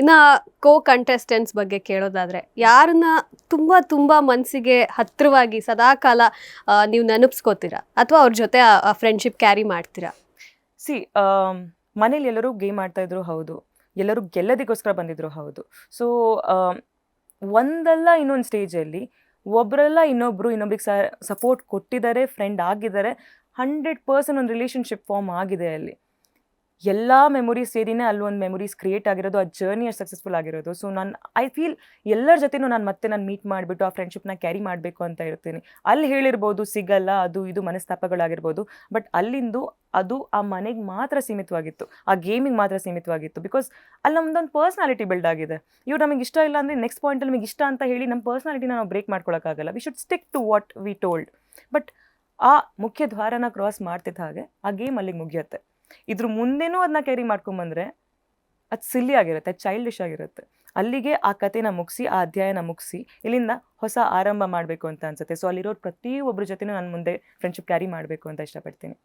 ಇನ್ನು ಕಂಟೆಸ್ಟೆಂಟ್ಸ್ ಬಗ್ಗೆ ಕೇಳೋದಾದರೆ ಯಾರನ್ನ ತುಂಬ ತುಂಬ ಮನಸ್ಸಿಗೆ ಹತ್ತಿರವಾಗಿ ಸದಾಕಾಲ ನೀವು ನೆನಪಿಸ್ಕೋತೀರಾ ಅಥವಾ ಅವ್ರ ಜೊತೆ ಆ ಫ್ರೆಂಡ್ಶಿಪ್ ಕ್ಯಾರಿ ಮಾಡ್ತೀರಾ? ಸಿ ಮನೇಲಿ ಎಲ್ಲರೂ ಗೇಮ್ ಆಡ್ತಾ ಇದ್ರು, ಹೌದು. ಎಲ್ಲರೂ ಗೆಲ್ಲೋದಕ್ಕೋಸ್ಕರ ಬಂದಿದ್ರು, ಹೌದು. ಸೊ ಒಂದಲ್ಲ ಇನ್ನೊಂದು ಸ್ಟೇಜಲ್ಲಿ ಒಬ್ಬರಲ್ಲ ಇನ್ನೊಬ್ರಿಗೆ ಸಪೋರ್ಟ್ ಕೊಟ್ಟಿದ್ದಾರೆ, ಫ್ರೆಂಡ್ ಆಗಿದ್ದಾರೆ. 100% ಒಂದು ರಿಲೇಷನ್ಶಿಪ್ ಫಾರ್ಮ್ ಆಗಿದೆ ಅಲ್ಲಿ. ಎಲ್ಲ ಮೆಮೊರೀಸ್ ಸೇರಿನೇ ಅಲ್ಲೊಂದು ಮೆಮೊರೀಸ್ ಕ್ರಿಯೇಟ್ ಆಗಿರೋದು, ಆ ಜರ್ನಿ ಅಷ್ಟು ಸಕ್ಸಸ್ಫುಲ್ ಆಗಿರೋದು. ಸೊ ಐ ಫೀಲ್ ಎಲ್ಲರ ಜೊತೆನೂ ನಾನು ಮೀಟ್ ಮಾಡಿಬಿಟ್ಟು ಆ ಫ್ರೆಂಡ್ಶಿಪ್ನ ಕ್ಯಾರಿ ಮಾಡಬೇಕು ಅಂತ ಇರ್ತೀನಿ. ಅಲ್ಲಿ ಹೇಳಿರ್ಬೋದು ಸಿಗಲ್ಲ, ಅದು ಇದು ಮನಸ್ತಾಪಗಳಾಗಿರ್ಬೋದು. ಬಟ್ ಅಲ್ಲಿಂದು ಅದು ಆ ಮನೆಗೆ ಮಾತ್ರ ಸೀಮಿತವಾಗಿತ್ತು, ಆ ಗೇಮಿಗೆ ಮಾತ್ರ ಸೀಮಿತವಾಗಿತ್ತು. ಬಿಕಾಸ್ ಅಲ್ಲಿ ನಮ್ದೊಂದು ಪರ್ಸ್ನಾಲಿಟಿ ಬಿಲ್ಡ್ ಆಗಿದೆ. ಇವ್ರು ನಮಗೆ ಇಷ್ಟ ಇಲ್ಲ ಅಂದರೆ ನೆಕ್ಸ್ಟ್ ಪಾಯಿಂಟಲ್ಲಿ ನಮಗೆ ಇಷ್ಟ ಅಂತ ಹೇಳಿ ನಮ್ಮ ಪರ್ಸ್ನಾಲಿಟಿನ ನಾವು ಬ್ರೇಕ್ ಮಾಡ್ಕೊಳಕ್ಕಾಗಲ್ಲ. We should stick to what we told. But ಆ ಮುಖ್ಯ ದ್ವಾರನ ಕ್ರಾಸ್ ಮಾಡ್ತಿದ್ದ ಹಾಗೆ ಆ ಗೇಮ್ ಅಲ್ಲಿಗೆ ಮುಗಿಯುತ್ತೆ. ಇದ್ರ ಮುಂದೆನೂ ಅದನ್ನ ಕ್ಯಾರಿ ಮಾಡ್ಕೊಂಬಂದ್ರೆ ಅದು ಸಿಲ್ಲಿ ಆಗಿರುತ್ತೆ, ಚೈಲ್ಡಿಶ್ ಆಗಿರುತ್ತೆ. ಅಲ್ಲಿಗೆ ಆ ಕಥೆನ ಮುಗಿಸಿ, ಆ ಅಧ್ಯಾಯನ ಮುಗಿಸಿ ಇಲ್ಲಿಂದ ಹೊಸ ಆರಂಭ ಮಾಡಬೇಕು ಅಂತ ಅನ್ಸುತ್ತೆ. ಸೊ ಅಲ್ಲಿರೋರು ಪ್ರತಿಯೊಬ್ಬರ ಜೊತೆನೂ ನಾನು ಮುಂದೆ ಫ್ರೆಂಡ್ಶಿಪ್ ಕ್ಯಾರಿ ಮಾಡಬೇಕು ಅಂತ ಇಷ್ಟಪಡ್ತೀನಿ.